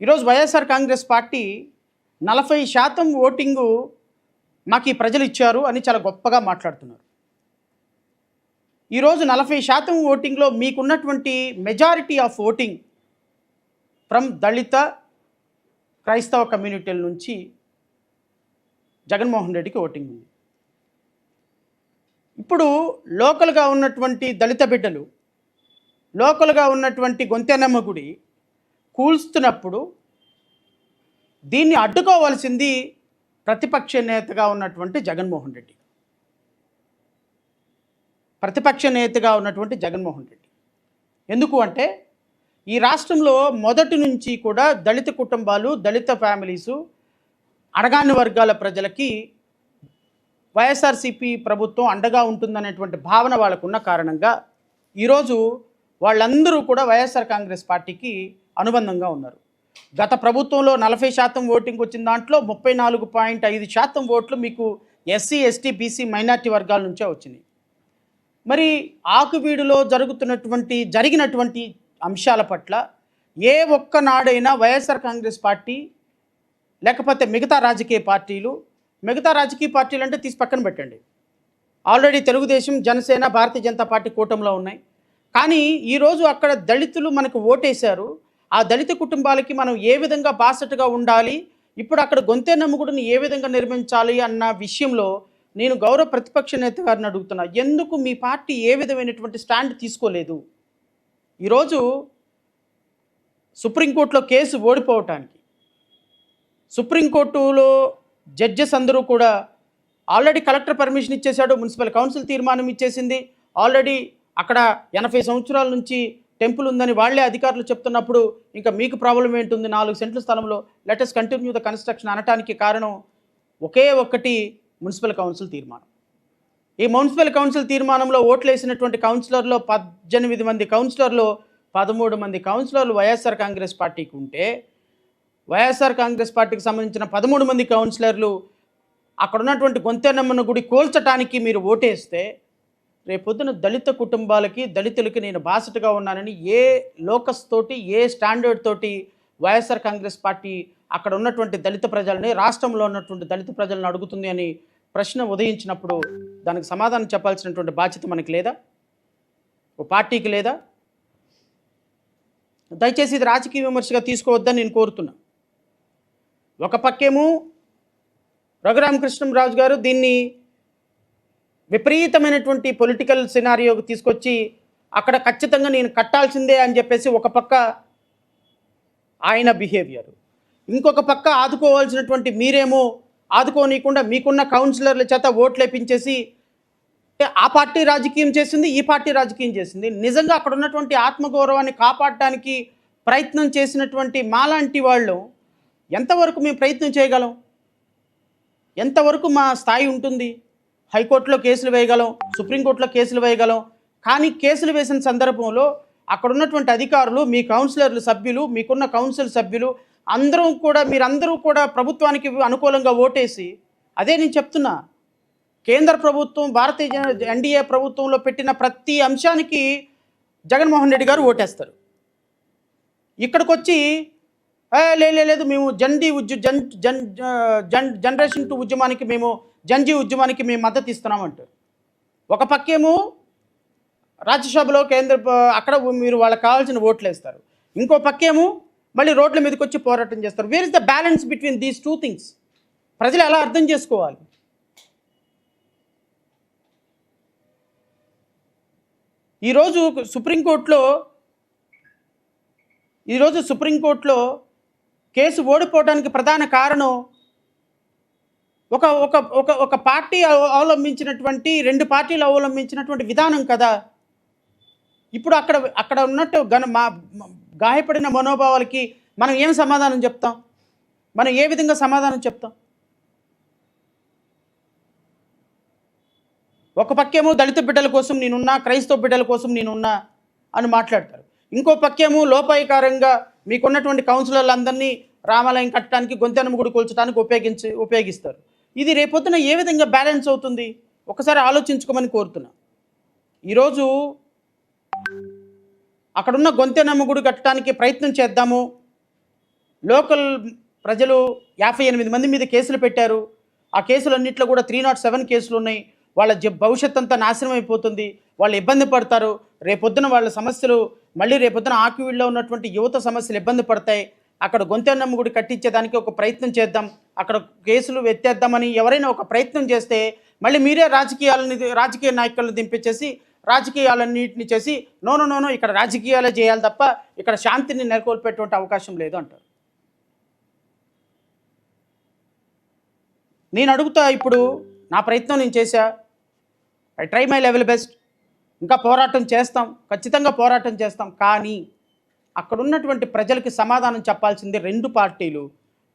ఈరోజు YSR Congress party 40% voting మాకు ఈ ప్రజలు ఇచ్చారు అని చాలా గొప్పగా మాట్లాడుతున్నారు. ఈరోజు 40% ఓటింగ్లో మీకున్నటువంటి మెజారిటీ ఆఫ్ ఓటింగ్ ఫ్రమ్ దళిత క్రైస్తవ కమ్యూనిటీల నుంచి జగన్మోహన్ రెడ్డికి ఓటింగ్ ఉంది. ఇప్పుడు లోకల్గా ఉన్నటువంటి దళిత బిడ్డలు, లోకల్గా ఉన్నటువంటి గొంతెనమ్మ గుడి కూల్స్తున్నప్పుడు దీన్ని అడ్డుకోవాల్సింది ప్రతిపక్ష నేతగా ఉన్నటువంటి జగన్మోహన్ రెడ్డి. ప్రతిపక్ష నేతగా ఉన్నటువంటి జగన్మోహన్ రెడ్డి ఎందుకు అంటే ఈ రాష్ట్రంలో మొదటి నుంచి కూడా దళిత కుటుంబాలు, దళిత ఫ్యామిలీసు, అణగాని వర్గాల ప్రజలకి వైఎస్ఆర్సీపీ ప్రభుత్వం అండగా ఉంటుందనేటువంటి భావన వాళ్ళకున్న కారణంగా ఈరోజు వాళ్ళందరూ కూడా వైఎస్ఆర్ కాంగ్రెస్ పార్టీకి అనుబంధంగా ఉన్నారు. గత ప్రభుత్వంలో 40% ఓటింగ్ వచ్చిన దాంట్లో 34.5% ఓట్లు మీకు ఎస్సీ, ఎస్టీ, బీసీ, మైనార్టీ వర్గాల నుంచే వచ్చినాయి. మరి ఆకువీడులో జరిగినటువంటి అంశాల పట్ల ఏ ఒక్కనాడైనా వైఎస్ఆర్ కాంగ్రెస్ పార్టీ లేకపోతే మిగతా రాజకీయ పార్టీలు అంటే తీసి పక్కన పెట్టండి, ఆల్రెడీ తెలుగుదేశం, జనసేన, భారతీయ జనతా పార్టీ కూటమిలో ఉన్నాయి. కానీ ఈరోజు అక్కడ దళితులు మనకు ఓటేశారు. ఆ దళిత కుటుంబాలకి మనం ఏ విధంగా బాసటగా ఉండాలి, ఇప్పుడు అక్కడ గొంతెనమ్ముగుడిని ఏ విధంగా నిర్మించాలి అన్న విషయంలో నేను గౌరవ ప్రతిపక్ష నేత గారిని అడుగుతున్నా, ఎందుకు మీ పార్టీ ఏ విధమైనటువంటి స్టాండ్ తీసుకోలేదు? ఈరోజు సుప్రీంకోర్టులో కేసు ఓడిపోవటానికి, సుప్రీంకోర్టులో జడ్జెస్ అందరూ కూడా ఆల్రెడీ కలెక్టర్ పర్మిషన్ ఇచ్చేశాడు, మున్సిపల్ కౌన్సిల్ తీర్మానం ఇచ్చేసింది, ఆల్రెడీ అక్కడ 80 సంవత్సరాల నుంచి టెంపుల్ ఉందని వాళ్ళే అధికారులు చెప్తున్నప్పుడు ఇంకా మీకు ప్రాబ్లం ఏంటుంది? 4 సెంట్ల స్థలంలో let us continue the construction అనటానికి కారణం ఒకే ఒక్కటి మున్సిపల్ కౌన్సిల్ తీర్మానం. ఈ మున్సిపల్ కౌన్సిల్ తీర్మానంలో ఓట్లు వేసినటువంటి కౌన్సిలర్లో 18 మంది కౌన్సిలర్లు, 13 మంది కౌన్సిలర్లు వైఎస్ఆర్ కాంగ్రెస్ పార్టీకి ఉంటే, వైఎస్ఆర్ కాంగ్రెస్ పార్టీకి సంబంధించిన 13 మంది కౌన్సిలర్లు అక్కడ ఉన్నటువంటి గొంతెనమ్మను గుడి కోల్చటానికి మీరు ఓటేస్తే, రేపొద్దున దళిత కుటుంబాలకి, దళితులకి నేను బాసటగా ఉన్నానని ఏ లోకస్ తోటి, ఏ స్టాండర్డ్ తోటి వైఎస్ఆర్ కాంగ్రెస్ పార్టీ అక్కడ ఉన్నటువంటి దళిత ప్రజల్ని, రాష్ట్రంలో ఉన్నటువంటి దళిత ప్రజలను అడుగుతుంది అని ప్రశ్న ఉదయించినప్పుడు దానికి సమాధానం చెప్పాల్సినటువంటి బాధ్యత మనకి లేదా? ఓ పార్టీకి లేదా? దయచేసి ఇది రాజకీయ విమర్శగా తీసుకోవద్దని నేను కోరుతున్నా. ఒక పక్కేమో రఘురామకృష్ణంరాజు గారు దీన్ని విపరీతమైనటువంటి పొలిటికల్ సినారియోకి తీసుకొచ్చి అక్కడ ఖచ్చితంగా నేను కట్టాల్సిందే అని చెప్పేసి ఒక పక్క ఆయన బిహేవియర్, ఇంకొక పక్క ఆదుకోవాల్సినటువంటి మీరేమో ఆదుకోనీయకుండా మీకున్న కౌన్సిలర్ల చేత ఓట్లు వేపించేసి ఆ పార్టీ రాజకీయం చేసింది, ఈ పార్టీ రాజకీయం చేసింది. నిజంగా అక్కడ ఉన్నటువంటి ఆత్మగౌరవాన్ని కాపాడటానికి ప్రయత్నం చేసినటువంటి మాలాంటి వాళ్ళు ఎంతవరకు మేము ప్రయత్నం చేయగలం? ఎంతవరకు మా స్థాయి ఉంటుంది? హైకోర్టులో కేసులు వేయగలం, సుప్రీంకోర్టులో కేసులు వేయగలం. కానీ కేసులు వేసిన సందర్భంలో అక్కడ ఉన్నటువంటి అధికారులు, మీ కౌన్సిలర్లు సభ్యులు, మీకున్న కౌన్సిల్ సభ్యులు మీరందరూ కూడా ప్రభుత్వానికి అనుకూలంగా ఓటేసి, అదే నేను చెప్తున్నా, కేంద్ర ప్రభుత్వం, భారతీయ ఎన్డీఏ ప్రభుత్వంలో పెట్టిన ప్రతి అంశానికి జగన్మోహన్ రెడ్డి గారు ఓటేస్తారు. ఇక్కడికి వచ్చి లేదు మేము జనరేషన్ 2 ఉద్యమానికి, మేము జన్జీ ఉద్యమానికి మేము మద్దతు ఇస్తున్నామంటారు. ఒక పక్కేమో రాజ్యసభలో అక్కడ మీరు వాళ్ళకి కావాల్సిన ఓట్లు వేస్తారు, ఇంకో పక్కేమో మళ్ళీ రోడ్ల మీదకి వచ్చి పోరాటం చేస్తారు. Where is the balance between these 2 things? ప్రజలు ఎలా అర్థం చేసుకోవాలి? ఈరోజు సుప్రీంకోర్టులో కేసు ఓడిపోవడానికి ప్రధాన కారణం ఒక పార్టీ అవలంబించినటువంటి, 2 పార్టీలు అవలంబించినటువంటి విధానం కదా. ఇప్పుడు అక్కడ ఉన్నట్టు గాయపడిన మనోభావాలకి మనం ఏం సమాధానం చెప్తాం? మనం ఏ విధంగా సమాధానం చెప్తాం? ఒక పక్కేమో దళిత బిడ్డల కోసం నేనున్నా, క్రైస్తవ బిడ్డల కోసం నేనున్నా అని మాట్లాడతారు. ఇంకో పక్కేమో లోపాయకారంగా మీకున్నటువంటి కౌన్సిలర్లందరినీ రామాలయం కట్టడానికి, గొంతెనమ్మ గుడి కూల్చడానికి ఉపయోగిస్తారు. ఇది రేపొద్దున ఏ విధంగా బ్యాలెన్స్ అవుతుంది? ఒకసారి ఆలోచించుకోమని కోరుతున్నా. ఈరోజు అక్కడున్న గొంతెనమ్మ గుడి కట్టడానికి ప్రయత్నం చేద్దాము, లోకల్ ప్రజలు 58 మంది మీద కేసులు పెట్టారు. ఆ కేసులన్నింటిలో కూడా 307 కేసులు ఉన్నాయి. వాళ్ళ భవిష్యత్ అంతా నాశనం అయిపోతుంది. వాళ్ళు ఇబ్బంది పడతారు. రేపొద్దున వాళ్ళ సమస్యలు మళ్ళీ రేపొద్దున ఆక్విడ్లో ఉన్నటువంటి యువత సమస్యలు ఇబ్బంది పడతాయి. అక్కడ గొంతెన్నమ్మ గుడి కట్టించేదానికి ఒక ప్రయత్నం చేద్దాం, అక్కడ కేసులు ఎత్తేద్దామని ఎవరైనా ఒక ప్రయత్నం చేస్తే మళ్ళీ మీరే రాజకీయ నాయకులను దింపించేసి రాజకీయాలన్నింటినీ చేసి నో ఇక్కడ రాజకీయాలే చేయాలి తప్ప ఇక్కడ శాంతిని నెలకొల్పేటువంటి అవకాశం లేదు అంటారు. నేను అడుగుతా, ఇప్పుడు నా ప్రయత్నం నేను చేశా, I try my level best, ఇంకా పోరాటం చేస్తాం, ఖచ్చితంగా పోరాటం చేస్తాం. కానీ అక్కడ ఉన్నటువంటి ప్రజలకి సమాధానం చెప్పాల్సింది రెండు పార్టీలు.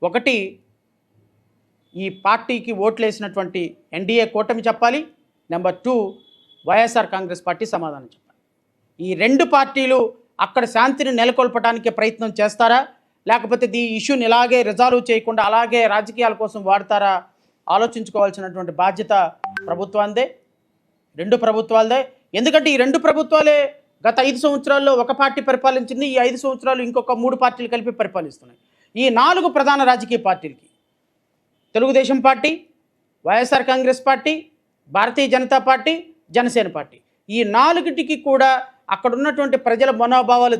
ఒకటి, ఈ పార్టీకి ఓట్లేసినటువంటి ఎన్డీఏ కూటమి చెప్పాలి. నెంబర్ 2, వైఎస్ఆర్ కాంగ్రెస్ పార్టీ సమాధానం చెప్పాలి. ఈ రెండు పార్టీలు అక్కడ శాంతిని నెలకొల్పడానికి ప్రయత్నం చేస్తారా, లేకపోతే ఈ ఇష్యూని ఇలాగే రిజాల్వ్ చేయకుండా అలాగే రాజకీయాల కోసం వాడతారా ఆలోచించుకోవాల్సినటువంటి బాధ్యత ప్రభుత్వాందే, రెండు ప్రభుత్వాలదే. ఎందుకంటే ఈ రెండు ప్రభుత్వాలే గత 5 సంవత్సరాల్లో ఒక పార్టీ పరిపాలించింది, ఈ 5 సంవత్సరాలు ఇంకొక 3 పార్టీలు కలిపి పరిపాలిస్తున్నాయి. ఈ 4 ప్రధాన రాజకీయ పార్టీలకి, Telugu Desam party, YSR Congress party, Bharatiya Janata party, Janasena party, ఈ 4టికి కూడా అక్కడ ఉన్నటువంటి ప్రజల మనోభావాలు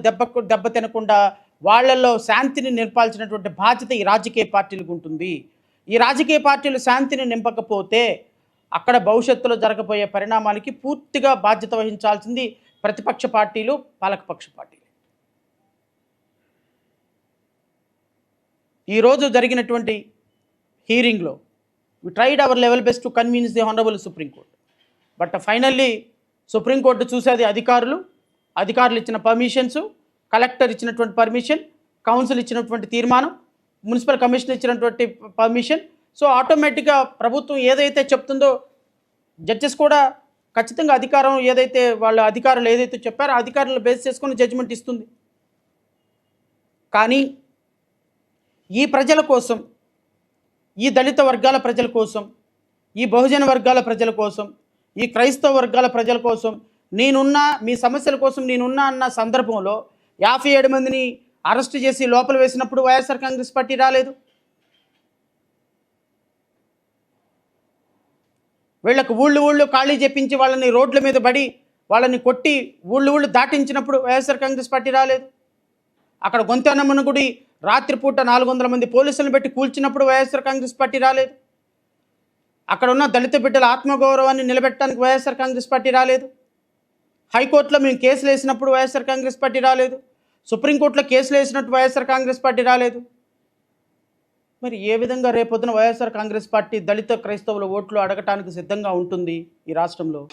దెబ్బతినకుండా వాళ్ళల్లో శాంతిని నింపాల్సినటువంటి బాధ్యత ఈ రాజకీయ పార్టీలకు ఉంటుంది. ఈ రాజకీయ పార్టీలు శాంతిని నింపకపోతే అక్కడ భవిష్యత్తులో జరగబోయే పరిణామాలకి పూర్తిగా బాధ్యత వహించాల్సింది ప్రతిపక్ష పార్టీలు, పాలకపక్ష పార్టీలు. ఈరోజు జరిగినటువంటి హీరింగ్లో we tried our level best to convince the honourable supreme court. But finally supreme court చూసేది అధికారులు ఇచ్చిన పర్మిషన్స్, కలెక్టర్ ఇచ్చినటువంటి పర్మిషన్, కౌన్సిల్ ఇచ్చినటువంటి తీర్మానం, మున్సిపల్ కమిషన్ ఇచ్చినటువంటి పర్మిషన్. సో ఆటోమేటిక్గా ప్రభుత్వం ఏదైతే చెప్తుందో జడ్జెస్ కూడా ఖచ్చితంగా అధికారులు ఏదైతే చెప్పారో అధికారులను బేస్ చేసుకొని జడ్జిమెంట్ ఇస్తుంది. కానీ ఈ ప్రజల కోసం, ఈ దళిత వర్గాల ప్రజల కోసం, ఈ బహుజన వర్గాల ప్రజల కోసం, ఈ క్రైస్తవ వర్గాల ప్రజల కోసం మీ సమస్యల కోసం నేనున్నా అన్న సందర్భంలో 57 మందిని అరెస్ట్ చేసి లోపల వేసినప్పుడు వైఎస్ఆర్ కాంగ్రెస్ పార్టీ రాలేదు. వీళ్ళకు ఊళ్ళు ఖాళీ చెప్పించి వాళ్ళని రోడ్ల మీద పడి వాళ్ళని కొట్టి ఊళ్ళు దాటించినప్పుడు వైఎస్ఆర్ కాంగ్రెస్ పార్టీ రాలేదు. అక్కడ గొంతెన్నమ్మన గుడి రాత్రిపూట 400 మంది పోలీసులను పెట్టి కూల్చినప్పుడు వైఎస్ఆర్ కాంగ్రెస్ పార్టీ రాలేదు. అక్కడ ఉన్న దళిత బిడ్డల ఆత్మగౌరవాన్ని నిలబెట్టడానికి వైఎస్ఆర్ కాంగ్రెస్ పార్టీ రాలేదు. హైకోర్టులో మేము కేసులు వేసినప్పుడు వైఎస్ఆర్ కాంగ్రెస్ పార్టీ రాలేదు. సుప్రీంకోర్టులో కేసులు వేసినట్టు వైఎస్ఆర్ కాంగ్రెస్ పార్టీ రాలేదు. మరి ఏ విధంగా రేపొద్దున వైఎస్ఆర్ కాంగ్రెస్ పార్టీ దళిత క్రైస్తవుల ఓట్లు అడగటానికి సిద్ధంగా ఉంటుంది ఈ రాష్ట్రంలో?